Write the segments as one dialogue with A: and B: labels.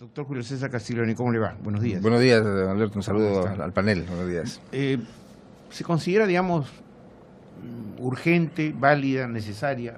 A: Doctor Julio César Castiglioni, ¿cómo le va? Buenos días.
B: Buenos días, Alberto. Un saludo al panel. Buenos días.
A: ¿Se considera, digamos, urgente, válida, necesaria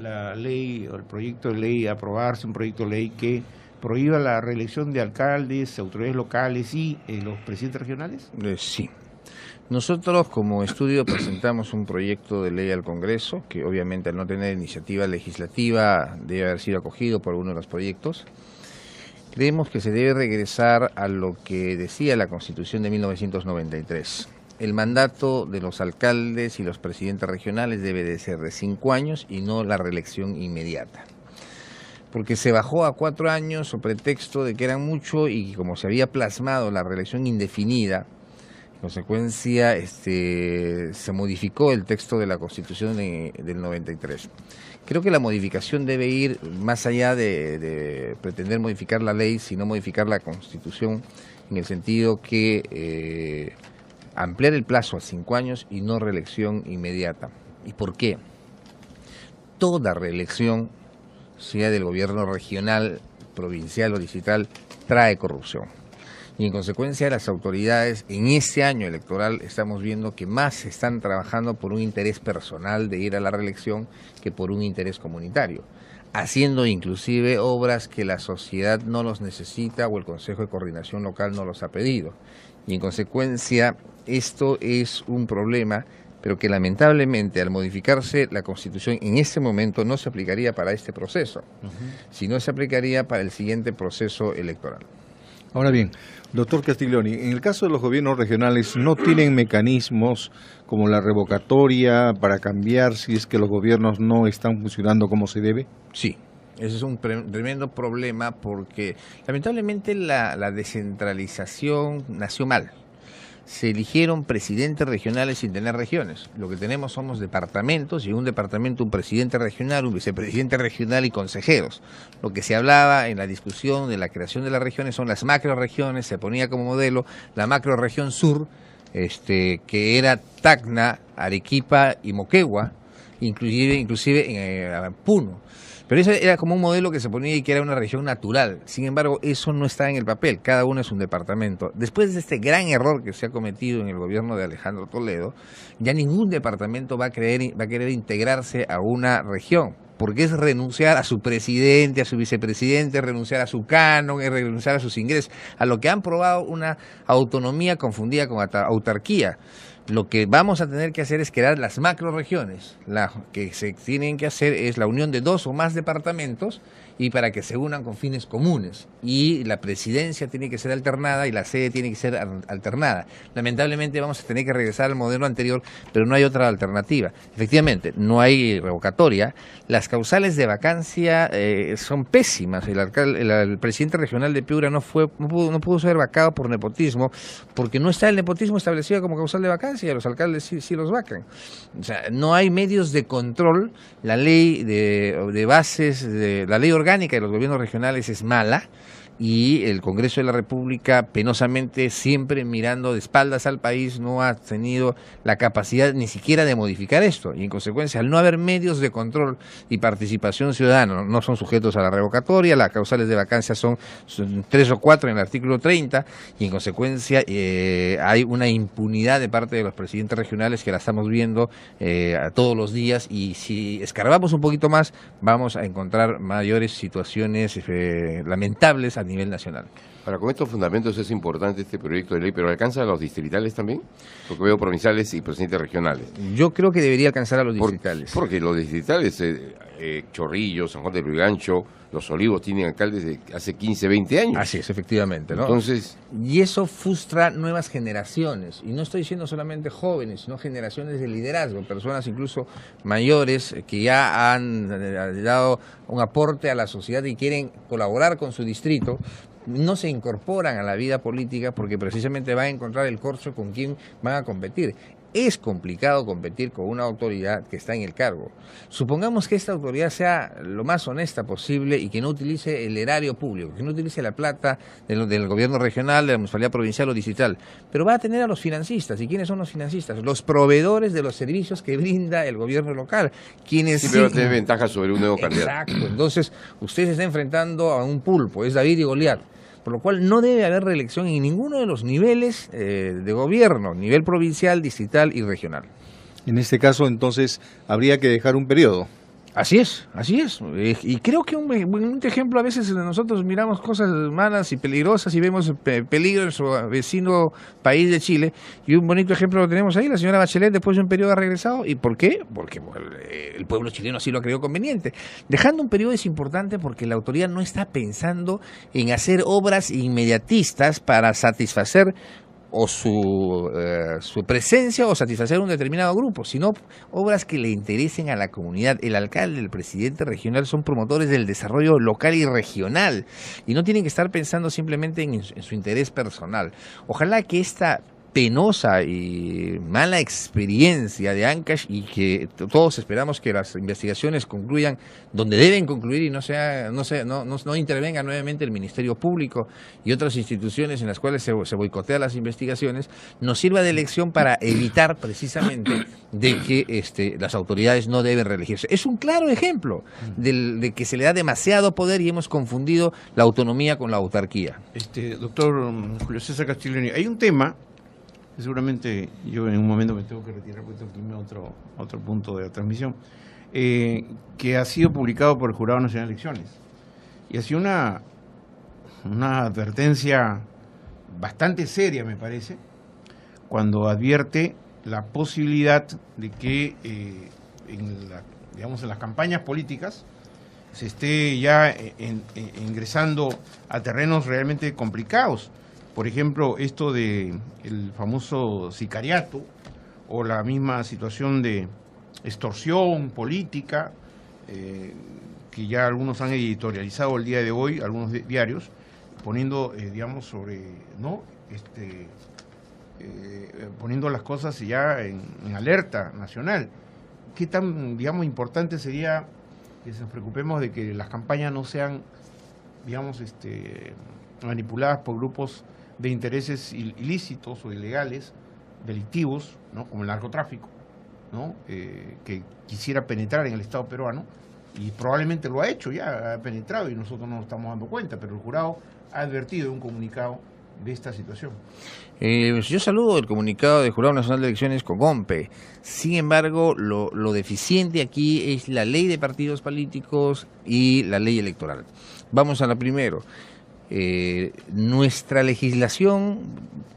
A: la ley o el proyecto de ley, aprobarse un proyecto de ley que prohíba la reelección de alcaldes, autoridades locales y los presidentes regionales?
B: Sí. Nosotros como estudio presentamos un proyecto de ley al Congreso, que obviamente al no tener iniciativa legislativa debe haber sido acogido por uno de los proyectos. Creemos que se debe regresar a lo que decía la Constitución de 1993. El mandato de los alcaldes y los presidentes regionales debe de ser de 5 años y no la reelección inmediata. Porque se bajó a 4 años sobre pretexto de que eran mucho y como se había plasmado la reelección indefinida, en consecuencia se modificó el texto de la Constitución del 93. Creo que la modificación debe ir más allá de pretender modificar la ley, sino modificar la Constitución en el sentido que ampliar el plazo a 5 años y no reelección inmediata. ¿Y por qué? Toda reelección, sea del gobierno regional, provincial o distrital, trae corrupción. Y en consecuencia las autoridades en este año electoral estamos viendo que más están trabajando por un interés personal de ir a la reelección que por un interés comunitario, haciendo inclusive obras que la sociedad no los necesita o el Consejo de Coordinación Local no los ha pedido. Y en consecuencia esto es un problema, pero que lamentablemente al modificarse la Constitución en este momento no se aplicaría para este proceso, sino se aplicaría para el siguiente proceso electoral.
C: Ahora bien, doctor Castiglioni, en el caso de los gobiernos regionales, ¿no tienen mecanismos como la revocatoria para cambiar si es que los gobiernos no están funcionando como se debe?
B: Sí, ese es un tremendo problema porque lamentablemente la descentralización nació mal. Se eligieron presidentes regionales sin tener regiones. Lo que tenemos somos departamentos y en un departamento un presidente regional, un vicepresidente regional y consejeros. Lo que se hablaba en la discusión de la creación de las regiones son las macroregiones, se ponía como modelo la macroregión sur, que era Tacna, Arequipa y Moquegua, inclusive en Puno. Pero eso era como un modelo que se ponía y que era una región natural. Sin embargo, eso no está en el papel. Cada uno es un departamento. Después de este gran error que se ha cometido en el gobierno de Alejandro Toledo, ya ningún departamento va a querer integrarse a una región. Porque es renunciar a su presidente, a su vicepresidente, renunciar a su canon, renunciar a sus ingresos, a lo que han probado una autonomía confundida con autarquía. Lo que vamos a tener que hacer es crear las macroregiones. Lo que se tienen que hacer es la unión de 2 o más departamentos y para que se unan con fines comunes. Y la presidencia tiene que ser alternada y la sede tiene que ser alternada. Lamentablemente vamos a tener que regresar al modelo anterior, pero no hay otra alternativa. Efectivamente, no hay revocatoria. Las causales de vacancia son pésimas. El presidente regional de Piura no pudo ser vacado por nepotismo, porque no está el nepotismo establecido como causal de vacancia. Los alcaldes sí los vacan. O sea, no hay medios de control. La ley de bases, la ley orgánica de los gobiernos regionales es mala y el Congreso de la República, penosamente, siempre mirando de espaldas al país, no ha tenido la capacidad ni siquiera de modificar esto. Y en consecuencia, al no haber medios de control y participación ciudadana, no son sujetos a la revocatoria, las causales de vacancia son 3 o 4 en el artículo 30, y en consecuencia hay una impunidad de parte de los presidentes regionales que la estamos viendo todos los días, y si escarbamos un poquito más, vamos a encontrar mayores situaciones lamentables a nivel nacional.
D: Ahora, con estos fundamentos es importante este proyecto de ley, pero ¿alcanza a los distritales también? Porque veo provinciales y presidentes regionales.
B: Yo creo que debería alcanzar a los distritales.
D: Porque los distritales, Chorrillos, San Juan del Lurigancho, Los Olivos, tienen alcaldes de hace 15, 20 años.
B: Así es, efectivamente, ¿no?
D: Entonces,
B: y eso frustra nuevas generaciones. Y no estoy diciendo solamente jóvenes, sino generaciones de liderazgo, personas incluso mayores que ya han dado un aporte a la sociedad y quieren colaborar con su distrito. No se incorporan a la vida política porque precisamente van a encontrar el corcho con quien van a competir. Es complicado competir con una autoridad que está en el cargo. Supongamos que esta autoridad sea lo más honesta posible y que no utilice el erario público, que no utilice la plata del gobierno regional, de la municipalidad provincial o distrital, pero va a tener a los financistas. ¿Y quiénes son los financistas? Los proveedores de los servicios que brinda el gobierno local. Quienes
D: siempre va a tener ventaja sobre un nuevo candidato.
B: Exacto. Entonces, usted se está enfrentando a un pulpo, es David y Goliat. por lo cual no debe haber reelección en ninguno de los niveles de gobierno, nivel provincial, distrital y regional.
C: En este caso, entonces, habría que dejar un periodo.
B: Así es, así es. Y creo que un ejemplo, a veces nosotros miramos cosas malas y peligrosas y vemos peligro en nuestro vecino país de Chile, y un bonito ejemplo lo tenemos ahí. La señora Bachelet después de un periodo ha regresado. ¿Y por qué? Porque el pueblo chileno así lo ha creído conveniente. Dejando un periodo es importante porque la autoridad no está pensando en hacer obras inmediatistas para satisfacer o su presencia o satisfacer un determinado grupo, sino obras que le interesen a la comunidad. El alcalde, el presidente regional son promotores del desarrollo local y regional y no tienen que estar pensando simplemente en su interés personal. Ojalá que esta penosa y mala experiencia de Ancash, y que todos esperamos que las investigaciones concluyan donde deben concluir y no intervenga nuevamente el Ministerio Público y otras instituciones en las cuales se boicotean las investigaciones, nos sirva de lección para evitar precisamente de que las autoridades no deben reelegirse. Es un claro ejemplo de que se le da demasiado poder y hemos confundido la autonomía con la autarquía.
A: Doctor Julio César Castiglioni, hay un tema. Seguramente yo en un momento me tengo que retirar porque tengo que irme a otro punto de la transmisión, que ha sido publicado por el Jurado Nacional de Elecciones. Y ha sido una advertencia bastante seria, me parece, cuando advierte la posibilidad de que en las campañas políticas se esté ya ingresando a terrenos realmente complicados. Por ejemplo, esto de el famoso sicariato o la misma situación de extorsión política, que ya algunos han editorializado el día de hoy, algunos diarios, poniendo, poniendo las cosas ya en alerta nacional. ¿Qué tan, importante sería que nos preocupemos de que las campañas no sean, manipuladas por grupos de intereses ilícitos o ilegales, delictivos, ¿no?, como el narcotráfico, ¿no?, que quisiera penetrar en el Estado peruano, y probablemente lo ha hecho, ya ha penetrado y nosotros no nos estamos dando cuenta, pero el jurado ha advertido en un comunicado de esta situación.
B: Yo saludo el comunicado del Jurado Nacional de Elecciones COGOMPE. Sin embargo, lo deficiente aquí es la ley de partidos políticos y la ley electoral. Vamos a la primero. Nuestra legislación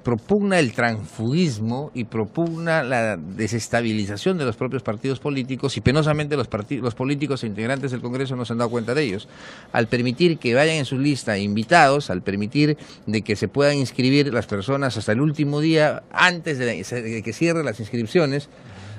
B: propugna el transfugismo y propugna la desestabilización de los propios partidos políticos, y penosamente los políticos e integrantes del Congreso no se han dado cuenta de ellos. Al permitir que vayan en su lista invitados, al permitir de que se puedan inscribir las personas hasta el último día antes de que cierren las inscripciones,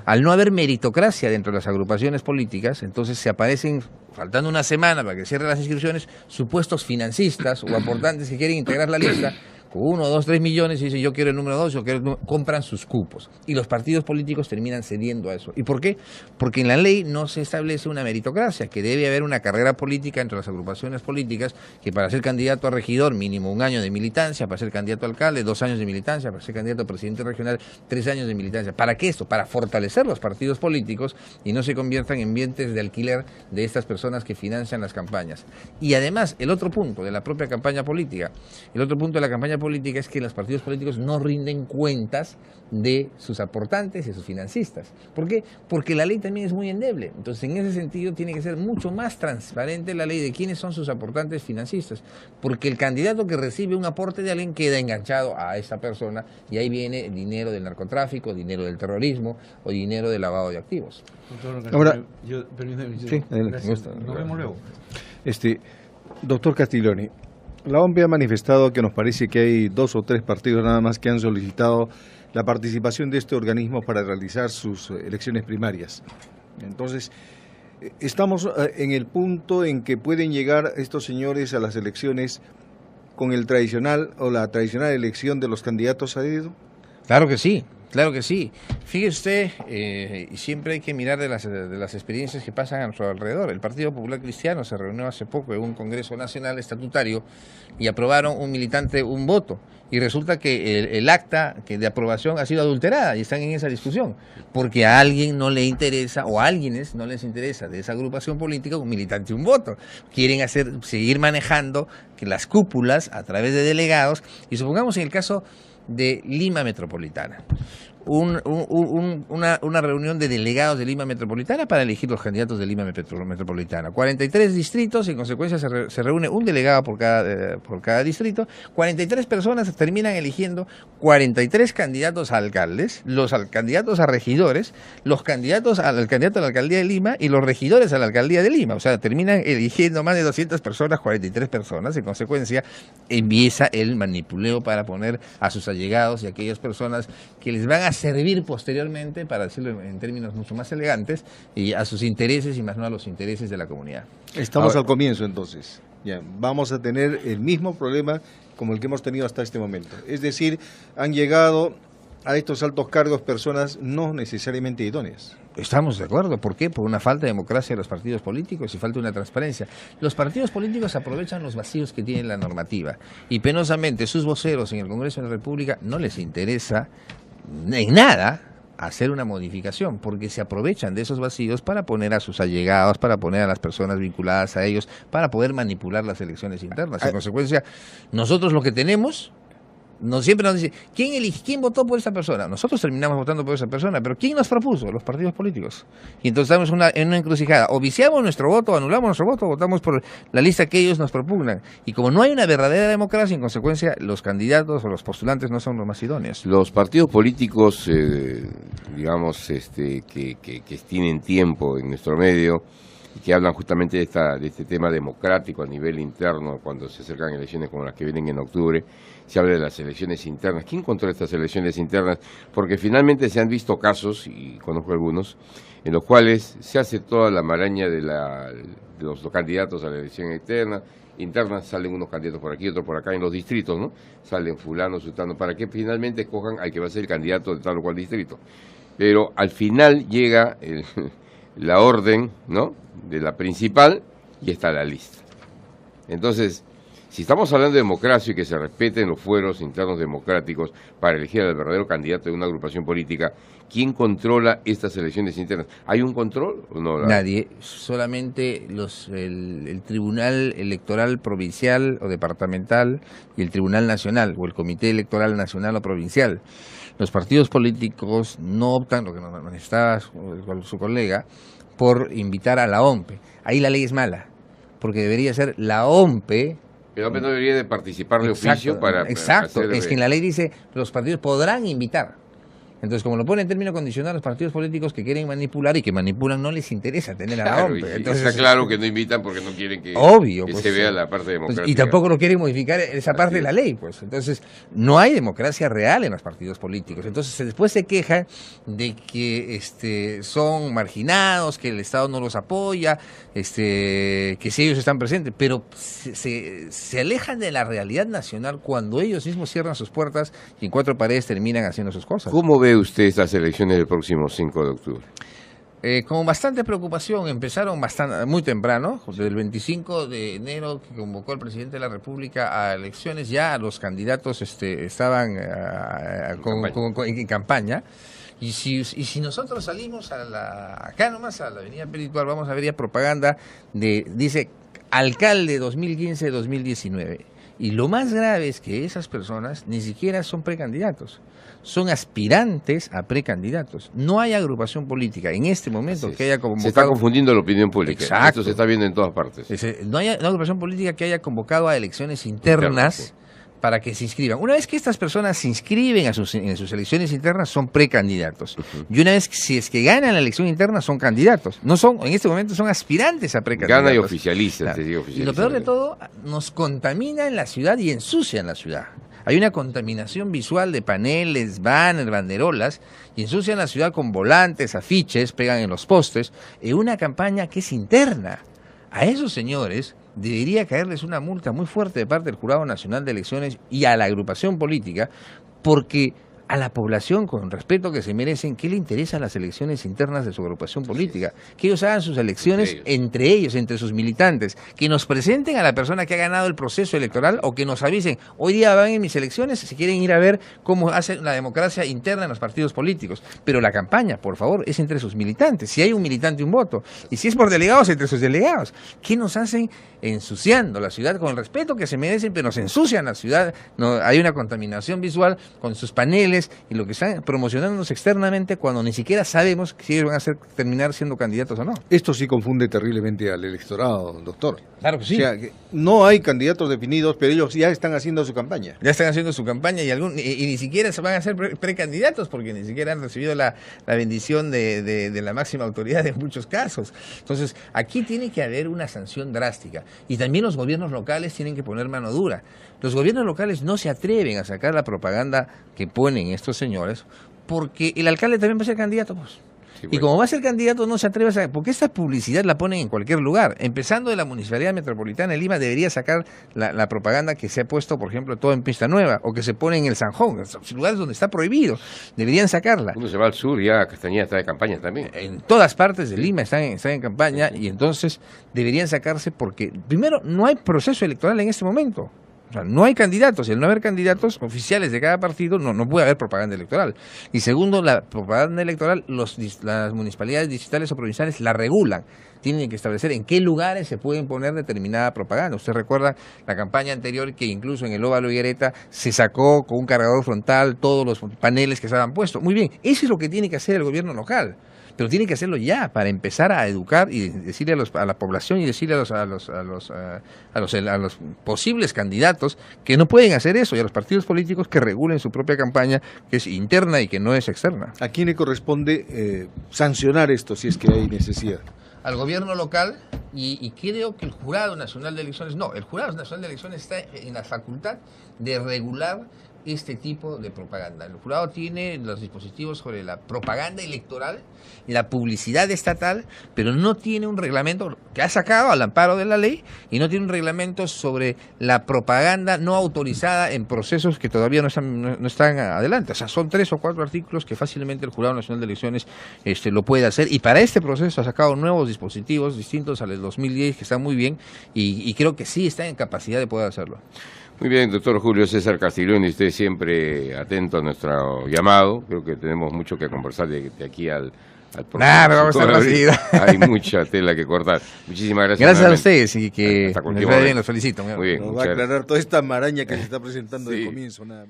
B: al no haber meritocracia dentro de las agrupaciones políticas, entonces se aparecen, faltando una semana para que cierren las inscripciones, supuestos financistas o aportantes que quieren integrar la lista, con 1, 2, 3 millones, y dicen yo quiero el número 2, compran sus cupos. Y los partidos políticos terminan cediendo a eso. ¿Y por qué? Porque en la ley no se establece una meritocracia, que debe haber una carrera política entre las agrupaciones políticas, que para ser candidato a regidor, mínimo 1 año de militancia, para ser candidato a alcalde, 2 años de militancia, para ser candidato a presidente regional, 3 años de militancia. ¿Para qué esto? Para fortalecer los partidos políticos y no se conviertan en vientres de alquiler de estas personas que financian las campañas. Y además, el otro punto de la propia campaña política, es que los partidos políticos no rinden cuentas de sus aportantes y sus financistas. ¿Por qué? Porque la ley también es muy endeble. Entonces, en ese sentido, tiene que ser mucho más transparente la ley de quiénes son sus aportantes financistas. Porque el candidato que recibe un aporte de alguien queda enganchado a esa persona, y ahí viene dinero del narcotráfico, dinero del terrorismo o dinero del lavado de activos.
C: Ahora,
A: sí, nos vemos luego.
C: Doctor Castiglioni, la OMP ha manifestado que nos parece que hay 2 o 3 partidos nada más que han solicitado la participación de este organismo para realizar sus elecciones primarias. Entonces, estamos en el punto en que pueden llegar estos señores a las elecciones con el tradicional o la tradicional elección de los candidatos a dedo.
B: Claro que sí. Claro que sí. Fíjese usted, y siempre hay que mirar de las experiencias que pasan a nuestro alrededor. El Partido Popular Cristiano se reunió hace poco en un Congreso Nacional Estatutario y aprobaron un voto. Y resulta que el acta de aprobación ha sido adulterada y están en esa discusión. Porque a alguien no le interesa, o a alguienes no les interesa de esa agrupación política un militante un voto. Quieren seguir manejando que las cúpulas a través de delegados, y supongamos en el caso de Lima Metropolitana, una reunión de delegados de Lima Metropolitana para elegir los candidatos de Lima Metropolitana. 43 distritos, en consecuencia se reúne un delegado por cada distrito. 43 personas terminan eligiendo 43 candidatos a alcaldes, los candidatos a regidores, los candidatos al candidato a la alcaldía de Lima y los regidores a la alcaldía de Lima. O sea, terminan eligiendo más de 200 personas, 43 personas. En consecuencia, empieza el manipuleo para poner a sus allegados y a aquellas personas que les van a servir posteriormente, para decirlo en términos mucho más elegantes, y a sus intereses y más no a los intereses de la comunidad.
C: Estamos al comienzo entonces. Ya, vamos a tener el mismo problema como el que hemos tenido hasta este momento. Es decir, han llegado a estos altos cargos personas no necesariamente idóneas.
B: Estamos de acuerdo. ¿Por qué? Por una falta de democracia de los partidos políticos y falta una transparencia. Los partidos políticos aprovechan los vacíos que tiene la normativa y penosamente sus voceros en el Congreso de la República no les interesa en nada hacer una modificación, porque se aprovechan de esos vacíos para poner a sus allegados, para poner a las personas vinculadas a ellos, para poder manipular las elecciones internas. En consecuencia, nosotros lo que tenemos, siempre nos dice, ¿quién votó por esa persona? Nosotros terminamos votando por esa persona, pero ¿quién nos propuso? Los partidos políticos. Y entonces estamos en una encrucijada. O viciamos nuestro voto, anulamos nuestro voto, o votamos por la lista que ellos nos propugnan. Y como no hay una verdadera democracia, en consecuencia, los candidatos o los postulantes no son los más idóneos.
D: Los partidos políticos, digamos, que tienen tiempo en nuestro medio y que hablan justamente de este tema democrático a nivel interno, cuando se acercan elecciones como las que vienen en octubre, se habla de las elecciones internas. ¿Quién controla estas elecciones internas? Porque finalmente se han visto casos, y conozco algunos, en los cuales se hace toda la maraña de los candidatos a la elección interna, salen unos candidatos por aquí, otros por acá en los distritos, ¿no? Salen fulano, sultano, para que finalmente escojan al que va a ser el candidato de tal o cual distrito. Pero al final llega la orden, ¿no?, de la principal y está la lista. Entonces, si estamos hablando de democracia y que se respeten los fueros internos democráticos para elegir al verdadero candidato de una agrupación política, ¿quién controla estas elecciones internas? ¿Hay un control o no?
B: Nadie, solamente el Tribunal Electoral Provincial o Departamental y el Tribunal Nacional o el Comité Electoral Nacional o Provincial. Los partidos políticos no optan, lo que nos manifestaba su colega, por invitar a la OMPE. Ahí la ley es mala, porque debería ser la OMPE.
D: Pero no debería de participar de oficio para...
B: Exacto, es que en la ley dice los partidos podrán invitar. Entonces, como lo pone en término condicional, los partidos políticos que quieren manipular y que manipulan no les interesa tener a la OMPE.
D: Entonces, está claro que no invitan porque no quieren que
B: pues,
D: se vea la parte democrática.
B: Y tampoco lo quieren modificar esa parte de la ley, pues. Entonces, no hay democracia real en los partidos políticos. Entonces, después se quejan de que son marginados, que el Estado no los apoya, que si ellos están presentes, pero se alejan de la realidad nacional cuando ellos mismos cierran sus puertas y en cuatro paredes terminan haciendo sus cosas.
D: ¿Cómo ve usted estas elecciones del próximo 5 de octubre?
B: Con bastante preocupación. Empezaron muy temprano, desde el 25 de enero que convocó el presidente de la República a elecciones, ya los candidatos estaban en campaña. Y si nosotros salimos acá nomás a la avenida Espiritual, vamos a ver ya propaganda dice alcalde 2015-2019. Y lo más grave es que esas personas ni siquiera son precandidatos, son aspirantes a precandidatos. No hay agrupación política en este momento que haya convocado...
D: Se está confundiendo la opinión pública.
B: Exacto.
D: Esto se está viendo en todas partes.
B: No hay una agrupación política que haya convocado a elecciones internas para que se inscriban. Una vez que estas personas se inscriben en sus elecciones internas, son precandidatos. Y una vez si es que ganan la elección interna, son candidatos. No son, en este momento son aspirantes a precandidatos.
D: Gana y oficializa.
B: Claro. Y lo peor de todo, nos contaminan la ciudad y ensucian la ciudad. Hay una contaminación visual de paneles, banners, banderolas, y ensucian la ciudad con volantes, afiches, pegan en los postes, en una campaña que es interna. A esos señores debería caerles una multa muy fuerte de parte del Jurado Nacional de Elecciones y a la agrupación política, porque a la población con respeto que se merecen, qué le interesan las elecciones internas de su agrupación política, que ellos hagan sus elecciones entre ellos, entre sus militantes, que nos presenten a la persona que ha ganado el proceso electoral o que nos avisen, hoy día van en mis elecciones, si quieren ir a ver cómo hace la democracia interna en los partidos políticos, pero la campaña, por favor, es entre sus militantes, si hay un militante un voto, y si es por delegados, entre sus delegados. ¿Qué nos hacen ensuciando la ciudad con el respeto que se merecen, pero nos ensucian la ciudad? No, hay una contaminación visual con sus paneles y lo que están promocionándonos externamente cuando ni siquiera sabemos si ellos van a terminar siendo candidatos o no.
C: Esto sí confunde terriblemente al electorado, doctor.
B: Claro que sí.
C: O sea, que no hay candidatos definidos, pero ellos ya están haciendo su campaña.
B: Ya están haciendo su campaña y ni siquiera se van a ser precandidatos porque ni siquiera han recibido la bendición de la máxima autoridad en muchos casos. Entonces, aquí tiene que haber una sanción drástica y también los gobiernos locales tienen que poner mano dura. Los gobiernos locales no se atreven a sacar la propaganda que ponen estos señores porque el alcalde también va a ser candidato, pues.
D: Sí,
B: y como va a ser candidato no se atreve a sacar, porque esta publicidad la ponen en cualquier lugar, empezando de la Municipalidad Metropolitana de Lima debería sacar la propaganda que se ha puesto, por ejemplo, todo en Pista Nueva, o que se pone en el Sanjón, lugares donde está prohibido, deberían sacarla.
D: Uno se va al sur, ya Castañeda está de campaña también.
B: En todas partes de Lima están en campaña y entonces deberían sacarse porque, primero, no hay proceso electoral en este momento. O sea, no hay candidatos, y al no haber candidatos oficiales de cada partido no puede haber propaganda electoral. Y segundo, la propaganda electoral las municipalidades distritales o provinciales la regulan. Tienen que establecer en qué lugares se pueden poner determinada propaganda. Usted recuerda la campaña anterior que incluso en el Óvalo Higuereta se sacó con un cargador frontal todos los paneles que estaban puestos. Muy bien, eso es lo que tiene que hacer el gobierno local. Pero tiene que hacerlo ya para empezar a educar y decirle a la población y decirle a los posibles candidatos que no pueden hacer eso y a los partidos políticos que regulen su propia campaña, que es interna y que no es externa.
C: ¿A quién le corresponde sancionar esto si es que hay necesidad?
B: Al gobierno local y creo que el Jurado Nacional de Elecciones, el Jurado Nacional de Elecciones está en la facultad de regular este tipo de propaganda. El jurado tiene los dispositivos sobre la propaganda electoral, la publicidad estatal, pero no tiene un reglamento que ha sacado al amparo de la ley y no tiene un reglamento sobre la propaganda no autorizada en procesos que todavía no están adelante. O sea, son 3 o 4 artículos que fácilmente el Jurado Nacional de Elecciones lo puede hacer y para este proceso ha sacado nuevos dispositivos distintos al del 2010 que están muy bien y creo que sí está en capacidad de poder hacerlo.
D: Muy bien, doctor Julio César Castiglioni, usted siempre atento a nuestro llamado. Creo que tenemos mucho que conversar de aquí al próximo.
B: Claro, vamos a estar así.
D: Hay mucha tela que cortar. Muchísimas gracias.
B: Gracias a ustedes y que
D: hasta
B: les vaya bien, los felicito.
D: Muy bien,
C: Nos va a aclarar toda esta maraña que se está presentando de comienzo, nada más.